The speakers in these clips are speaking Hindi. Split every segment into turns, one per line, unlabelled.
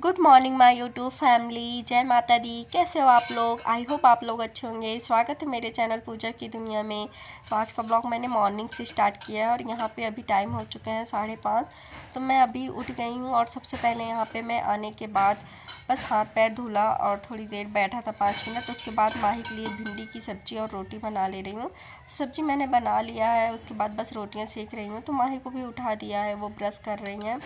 Good morning my YouTube family, जय माता दी। कैसे हो आप लोग? आई होप आप लोग अच्छे होंगे। स्वागत है मेरे चैनल पूजा की दुनिया में। तो आज का ब्लॉग मैंने मॉर्निंग से स्टार्ट किया है और यहाँ पे अभी टाइम हो चुके हैं 5:30। तो मैं अभी उठ गई हूँ और सबसे पहले यहाँ पे मैं आने के बाद बस हाथ पैर धुला और थोड़ी देर बैठा था 5 मिनट। तो उसके बाद माही के लिए भिंडी की सब्ज़ी और रोटी बना ले रही हूँ। तो सब्ज़ी मैंने बना लिया है, उसके बाद बस रोटियाँ सेक रही हूँ। तो माही को भी उठा दिया है, वो ब्रश कर रही हैं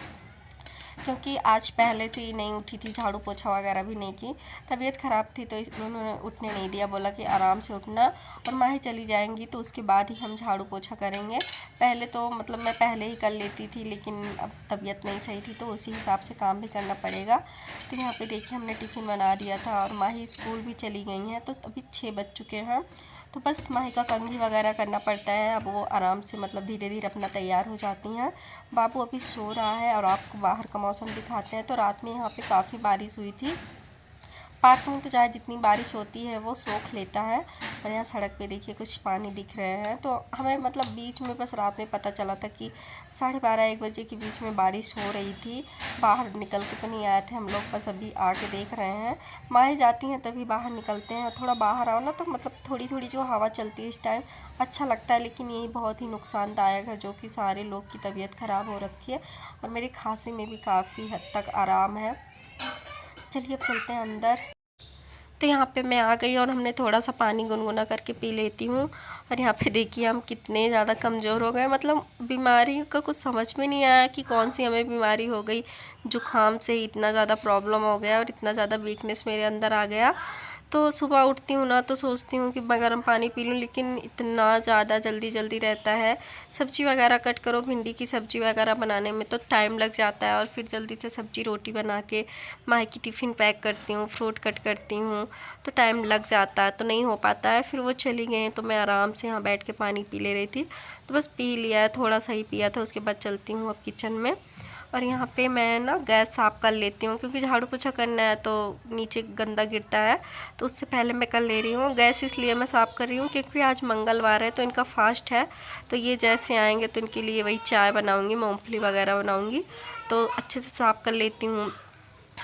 क्योंकि आज पहले से ही नहीं उठी थी, झाड़ू पोछा वगैरह भी नहीं की। तबीयत ख़राब थी तो उन्होंने उठने नहीं दिया, बोला कि आराम से उठना और माही चली जाएंगी तो उसके बाद ही हम झाड़ू पोछा करेंगे। पहले तो मतलब मैं पहले ही कर लेती थी, लेकिन अब तबीयत नहीं सही थी तो उसी हिसाब से काम भी करना पड़ेगा। तो यहाँ पे देखिए हमने टिफ़िन बना दिया था और माही स्कूल भी चली गई हैं। तो अभी 6 बज चुके हैं। तो बस माही का कंघी वगैरह करना पड़ता है। अब वो आराम से मतलब धीरे धीरे अपना तैयार हो जाती हैं। बाबू अभी सो रहा है और आपको बाहर का मौसम दिखाते हैं। तो रात में यहाँ पे काफ़ी बारिश हुई थी। पार्क में तो चाहे जितनी बारिश होती है वो सोख लेता है। और यहाँ सड़क पे देखिए कुछ पानी दिख रहे हैं। तो हमें मतलब बीच में बस रात में पता चला था कि 12:30-1 बजे के बीच में बारिश हो रही थी। बाहर निकल के तो नहीं आए थे हम लोग, बस अभी आके देख रहे हैं। माही जाती हैं तभी बाहर निकलते हैं। थोड़ा बाहर आओ ना तो मतलब थोड़ी थोड़ी जो हवा चलती है इस टाइम अच्छा लगता है, लेकिन यही बहुत ही नुकसानदायक है, जो कि सारे लोग की तबीयत ख़राब हो रखी है। और मेरी खांसी में भी काफ़ी हद तक आराम है। चलिए अब चलते हैं अंदर। तो यहाँ पे मैं आ गई और हमने थोड़ा सा पानी गुनगुना करके पी लेती हूँ। और यहाँ पे देखिए हम कितने ज़्यादा कमज़ोर हो गए, मतलब बीमारी का कुछ समझ में नहीं आया कि कौन सी हमें बीमारी हो गई। जुकाम से ही इतना ज़्यादा प्रॉब्लम हो गया और इतना ज़्यादा वीकनेस मेरे अंदर आ गया। तो सुबह उठती हूँ ना तो सोचती हूँ कि मैं गर्म पानी पी लूँ, लेकिन इतना ज़्यादा जल्दी जल्दी रहता है। सब्ज़ी वगैरह कट करो, भिंडी की सब्ज़ी वगैरह बनाने में तो टाइम लग जाता है। और फिर जल्दी से सब्ज़ी रोटी बना के माही की टिफ़िन पैक करती हूँ, फ्रूट कट करती हूँ, तो टाइम लग जाता है, तो नहीं हो पाता है। फिर वो चली गई तो मैं आराम से यहाँ बैठ के पानी पी ले रही थी। तो बस पी लिया है, थोड़ा सा ही पिया था। उसके बाद चलती हूँ अब किचन में। और यहाँ पे मैं ना गैस साफ़ कर लेती हूँ, क्योंकि झाड़ू पोछा करना है तो नीचे गंदा गिरता है। तो उससे पहले मैं कर ले रही हूँ गैस। इसलिए मैं साफ़ कर रही हूँ क्योंकि आज मंगलवार है तो इनका फास्ट है। तो ये जैसे आएंगे तो इनके लिए वही चाय बनाऊँगी, मूँगफली वगैरह बनाऊँगी। तो अच्छे से साफ़ कर लेती हूँ।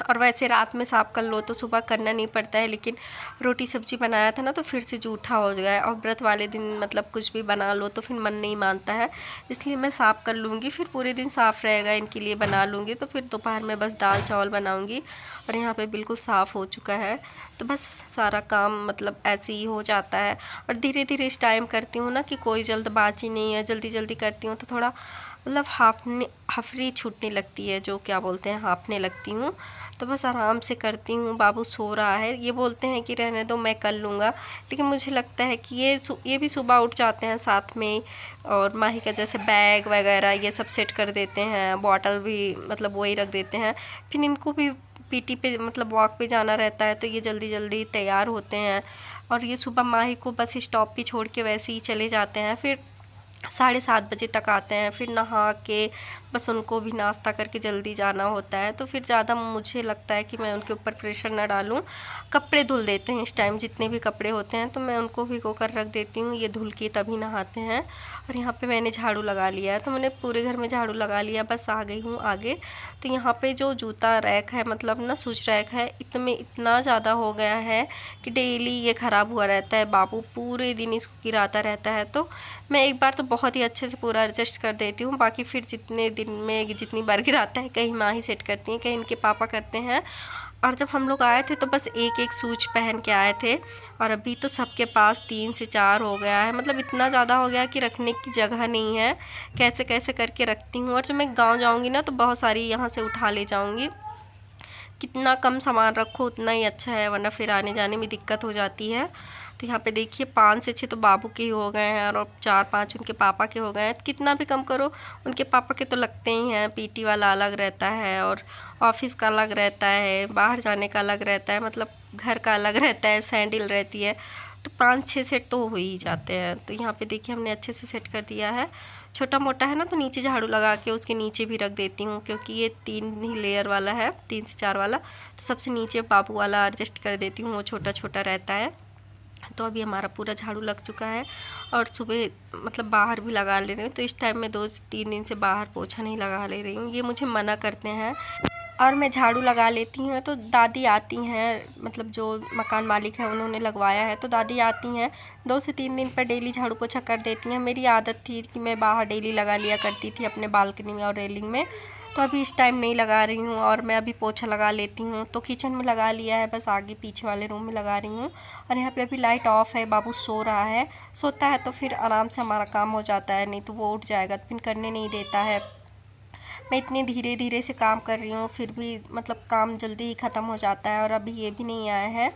और वैसे रात में साफ़ कर लो तो सुबह करना नहीं पड़ता है, लेकिन रोटी सब्ज़ी बनाया था ना तो फिर से जूठा हो गया। और व्रत वाले दिन मतलब कुछ भी बना लो तो फिर मन नहीं मानता है, इसलिए मैं साफ़ कर लूँगी। फिर पूरे दिन साफ़ रहेगा, इनके लिए बना लूँगी। तो फिर दोपहर में बस दाल चावल बनाऊँगी। और यहाँ पे बिल्कुल साफ़ हो चुका है। तो बस सारा काम मतलब ऐसे ही हो जाता है। और धीरे धीरे इस टाइम करती हूँ ना कि कोई जल्दबाजी नहीं है, जल्दी जल्दी करती हूँ तो थोड़ा मतलब हाफरी छूटने लगती है, जो क्या बोलते हैं हाँफने लगती हूँ। तो बस आराम से करती हूँ। बाबू सो रहा है, ये बोलते हैं कि रहने दो मैं कर लूँगा, लेकिन मुझे लगता है कि ये भी सुबह उठ जाते हैं साथ में। और माही का जैसे बैग वगैरह ये सब सेट कर देते हैं, बॉटल भी मतलब वही रख देते हैं। फिर इनको भी पीटी पे मतलब वॉक पे जाना रहता है तो ये जल्दी जल्दी तैयार होते हैं। और ये सुबह माही को बस स्टॉप पे छोड़ के वैसे ही चले जाते हैं। फिर 7:30 बजे तक आते हैं। फिर नहा के बस उनको भी नाश्ता करके जल्दी जाना होता है। तो फिर ज़्यादा मुझे लगता है कि मैं उनके ऊपर प्रेशर ना डालूं। कपड़े धुल देते हैं इस टाइम, जितने भी कपड़े होते हैं तो मैं उनको भिगो कर रख देती हूँ, ये धुल के तभी नहाते हैं। और यहाँ पे मैंने झाड़ू लगा लिया है, तो मैंने पूरे घर में झाड़ू लगा लिया, बस आ गई हूँ आगे। तो यहाँ पे जो जूता रैक है मतलब ना शूज रैक है, इतने इतना ज़्यादा हो गया है कि डेली ये ख़राब हुआ रहता है। बाबू पूरे दिन इसको गिराता रहता है। तो मैं एक बार तो बहुत ही अच्छे से पूरा एडजस्ट कर देती हूँ, बाकी फिर जितने दिन में जितनी बार गिराता है कहीं माँ ही सेट करती हैं, कहीं इनके पापा करते हैं। और जब हम लोग आए थे तो बस एक एक शूज पहन के आए थे, और अभी तो सबके पास 3 से 4 हो गया है। मतलब इतना ज़्यादा हो गया कि रखने की जगह नहीं है, कैसे कैसे करके रखती हूँ। और जब मैं गाँव जाऊँगी ना तो बहुत सारी यहाँ से उठा ले जाऊँगी। कितना कम सामान रखो उतना ही अच्छा है, वरना फिर आने जाने में दिक्कत हो जाती है। तो यहाँ पे देखिए 5 से 6 तो बाबू के ही हो गए हैं और 4-5 उनके पापा के हो गए हैं। कितना भी कम करो उनके पापा के तो लगते ही हैं। पीटी वाला अलग रहता है और ऑफिस का अलग रहता है, बाहर जाने का अलग रहता है, मतलब घर का अलग रहता है, सैंडल रहती है, तो 5-6 सेट तो हो ही जाते हैं। तो यहाँ पे देखिए हमने अच्छे से सेट कर दिया है। छोटा मोटा है ना तो नीचे झाड़ू लगा के उसके नीचे भी रख देती हूँ, क्योंकि ये 3 ही लेयर वाला है, 3 से 4 वाला, तो सबसे नीचे बाबू वाला एडजस्ट कर देती हूँ, वो छोटा छोटा रहता है। तो अभी हमारा पूरा झाड़ू लग चुका है और सुबह मतलब बाहर भी लगा ले रही हूँ। तो इस टाइम में 2 से 3 दिन से बाहर पोछा नहीं लगा ले रही हूँ, ये मुझे मना करते हैं। और मैं झाड़ू लगा लेती हूँ तो दादी आती हैं, मतलब जो मकान मालिक है उन्होंने लगवाया है, तो दादी आती हैं 2 से 3 दिन पर डेली झाड़ू पोछा कर देती हैं। मेरी आदत थी कि मैं बाहर डेली लगा लिया करती थी अपने बालकनी में और रेलिंग में, तो अभी इस टाइम नहीं लगा रही हूँ और मैं अभी पोछा लगा लेती हूँ। तो किचन में लगा लिया है, बस आगे पीछे वाले रूम में लगा रही हूँ। और यहाँ पे अभी लाइट ऑफ है, बाबू सो रहा है। सोता है तो फिर आराम से हमारा काम हो जाता है, नहीं तो वो उठ जाएगा तो फिर करने नहीं देता है। मैं इतनी धीरे धीरे से काम कर रही हूँ फिर भी मतलब काम जल्दी ही ख़त्म हो जाता है। और अभी ये भी नहीं आया है,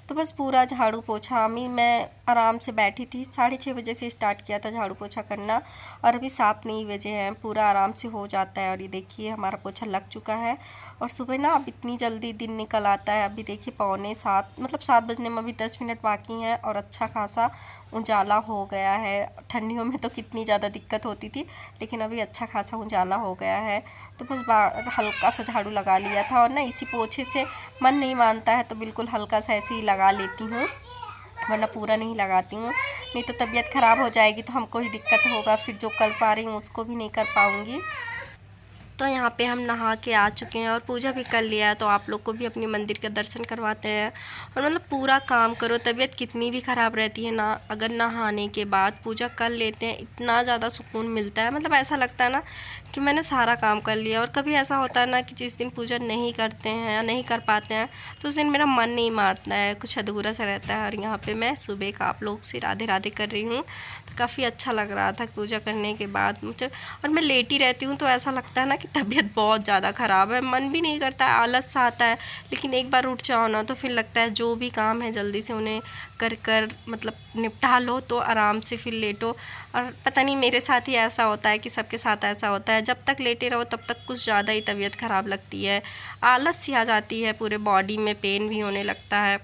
तो बस पूरा झाड़ू पोछा अभी मैं आराम से बैठी थी, 6:30 बजे से स्टार्ट किया था झाड़ू पोछा करना और अभी 7 नहीं बजे हैं, पूरा आराम से हो जाता है। और ये देखिए हमारा पोछा लग चुका है। और सुबह ना अब इतनी जल्दी दिन निकल आता है, अभी देखिए 6:45 मतलब 7 बजने में अभी 10 मिनट बाकी हैं और अच्छा खासा उजाला हो गया है। ठंडियों में तो कितनी ज़्यादा दिक्कत होती थी, लेकिन अभी अच्छा खासा उजाला हो गया है। तो बस हल्का सा झाड़ू लगा लिया था और ना इसी पोछे से मन नहीं मानता है तो बिल्कुल हल्का सा ऐसे ही लगा लेती हूँ, वरना पूरा नहीं लगाती हूँ, नहीं तो तबीयत ख़राब हो जाएगी तो हमको ही दिक्कत होगा, फिर जो कर पा रही हूँ उसको भी नहीं कर पाऊँगी। तो यहाँ पे हम नहा के आ चुके हैं और पूजा भी कर लिया है, तो आप लोग को भी अपने मंदिर के दर्शन करवाते हैं। और मतलब पूरा काम करो, तबीयत कितनी भी ख़राब रहती है ना, अगर नहाने के बाद पूजा कर लेते हैं इतना ज़्यादा सुकून मिलता है, मतलब ऐसा लगता है ना कि मैंने सारा काम कर लिया। और कभी ऐसा होता है ना कि जिस दिन पूजा नहीं करते हैं या नहीं कर पाते हैं तो उस दिन मेरा मन नहीं मारता है, कुछ अधूरा सा रहता है। और यहाँ पे मैं सुबह का आप लोग से राधे राधे कर रही हूँ, तो काफ़ी अच्छा लग रहा था पूजा करने के बाद मुझे। और मैं लेटी रहती हूँ तो ऐसा लगता है ना कि तबीयत बहुत ज़्यादा ख़राब है, मन भी नहीं करता है, आलस सा आता है। लेकिन एक बार उठ जाओ ना तो फिर लगता है जो भी काम है जल्दी से उन्हें कर कर मतलब निपटा लो तो आराम से फिर लेटो। और पता नहीं मेरे साथ ही ऐसा होता है कि सबके साथ ऐसा होता है, जब तक लेटे रहो तब तक कुछ ज़्यादा ही तबीयत ख़राब लगती है, आलस सी आ जाती है, पूरे बॉडी में पेन भी होने लगता है।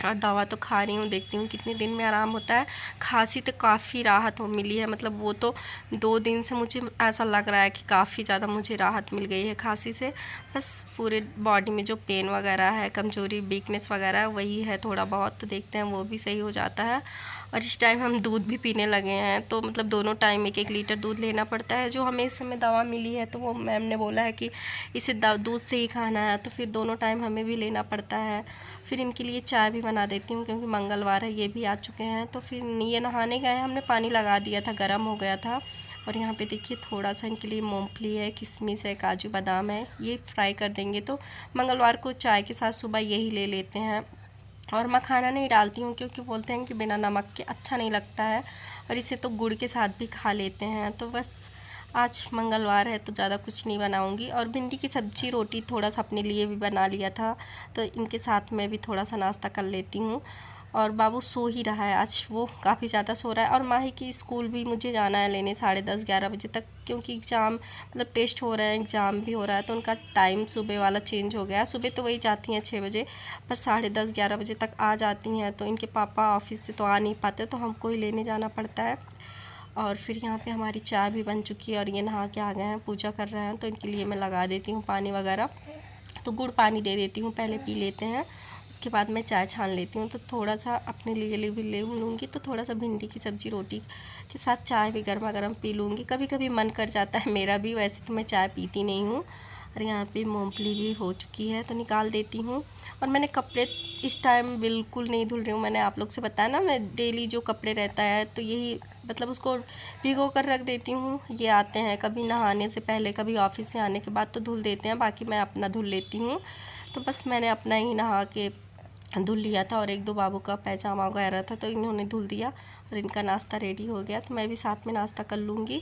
और दवा तो खा रही हूँ, देखती हूँ कितने दिन में आराम होता है। खांसी तो काफ़ी राहत हो मिली है, मतलब वो तो 2 दिन से मुझे ऐसा लग रहा है कि काफ़ी ज़्यादा मुझे राहत मिल गई है खांसी से। बस पूरे बॉडी में जो पेन वगैरह है, कमज़ोरी, वीकनेस वगैरह है, वही है थोड़ा बहुत, तो देखते हैं वो भी सही हो जाता है। और इस टाइम हम दूध भी पीने लगे हैं, तो मतलब दोनों टाइम 1-1 लीटर दूध लेना पड़ता है। जो हमें इस समय दवा मिली है तो वो मैम ने बोला है कि इसे दूध से ही खाना है, तो फिर दोनों टाइम हमें भी लेना पड़ता है। फिर इनके लिए चाय भी बना देती हूँ क्योंकि मंगलवार है, ये भी आ चुके हैं। तो फिर ये नहाने गए, हमने पानी लगा दिया था, गर्म हो गया था। और यहाँ पे देखिए थोड़ा सा इनके लिए मूंगफली है, किशमिश है, काजू बादाम है, ये फ्राई कर देंगे। तो मंगलवार को चाय के साथ सुबह यही ले लेते हैं। और मखाना नहीं डालती हूँ क्योंकि बोलते हैं कि बिना नमक के अच्छा नहीं लगता है, और इसे तो गुड़ के साथ भी खा लेते हैं। तो बस आज मंगलवार है तो ज़्यादा कुछ नहीं बनाऊंगी। और भिंडी की सब्ज़ी रोटी थोड़ा सा अपने लिए भी बना लिया था, तो इनके साथ मैं भी थोड़ा सा नाश्ता कर लेती हूँ। और बाबू सो ही रहा है, आज वो काफ़ी ज़्यादा सो रहा है। और माही की स्कूल भी मुझे जाना है लेने 10:30-11 बजे तक, क्योंकि एग्ज़ाम मतलब टेस्ट हो रहे हैं, एग्ज़ाम भी हो रहा है, तो उनका टाइम सुबह वाला चेंज हो गया है। सुबह तो वही जाती हैं 6 बजे, पर 10:30-11 बजे तक आ जाती हैं। तो इनके पापा ऑफिस से तो आ नहीं पाते, तो हमको ही लेने जाना पड़ता है। और फिर यहाँ पे हमारी चाय भी बन चुकी है और ये नहा के आ गए हैं, पूजा कर रहे हैं, तो इनके लिए मैं लगा देती हूँ पानी वगैरह। तो गुड़ पानी दे देती हूँ, पहले पी लेते हैं, उसके बाद मैं चाय छान लेती हूँ। तो थोड़ा सा अपने लिए भी ले लूँगी, तो थोड़ा सा भिंडी की सब्ज़ी रोटी के साथ चाय भी गर्मा गर्म पी लूँगी। कभी कभी मन कर जाता है मेरा भी, वैसे तो मैं चाय पीती नहीं हूँ। और यहाँ पे मूंगफली भी हो चुकी है तो निकाल देती हूँ। और मैंने कपड़े इस टाइम बिल्कुल नहीं धुल रही हूँ, मैंने आप लोग से बताया ना मैं डेली जो कपड़े रहता है तो यही मतलब उसको भिगो कर रख देती हूँ। ये आते हैं कभी नहाने से पहले, कभी ऑफिस से आने के बाद तो धुल देते हैं, बाकी मैं अपना धुल लेती हूँ। तो बस मैंने अपना ही नहा के धुल लिया था, और 1-2 बाबू का पैजामा वगैरह था तो इन्होंने धुल दिया। और इनका नाश्ता रेडी हो गया, तो मैं भी साथ में नाश्ता कर लूँगी।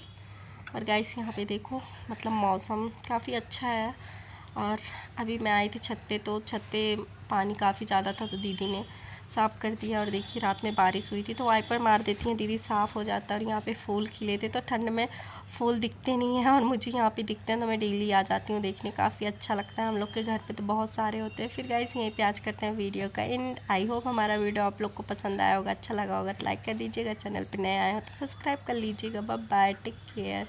और गाइस यहाँ पे देखो मतलब मौसम काफ़ी अच्छा है। और अभी मैं आई थी छत पे, तो छत पे पानी काफ़ी ज़्यादा था, तो दीदी ने साफ़ कर दिया। और देखिए रात में बारिश हुई थी तो वाइपर मार देती हैं दीदी, साफ़ हो जाता है। और यहाँ पे फूल खिले थे, तो ठंड में फूल दिखते नहीं हैं और मुझे यहाँ पे दिखते हैं, तो मैं डेली आ जाती हूँ देखने। काफ़ी अच्छा लगता है, हम लोग के घर पे तो बहुत सारे होते हैं। फिर गाइस यहीं पे आज करते हैं वीडियो का एंड। आई होप हमारा वीडियो आप लोग को पसंद आया होगा, अच्छा लगा होगा तो लाइक कर दीजिएगा। चैनल पर नए आए हो तो सब्सक्राइब कर लीजिएगा। Bye bye, take care.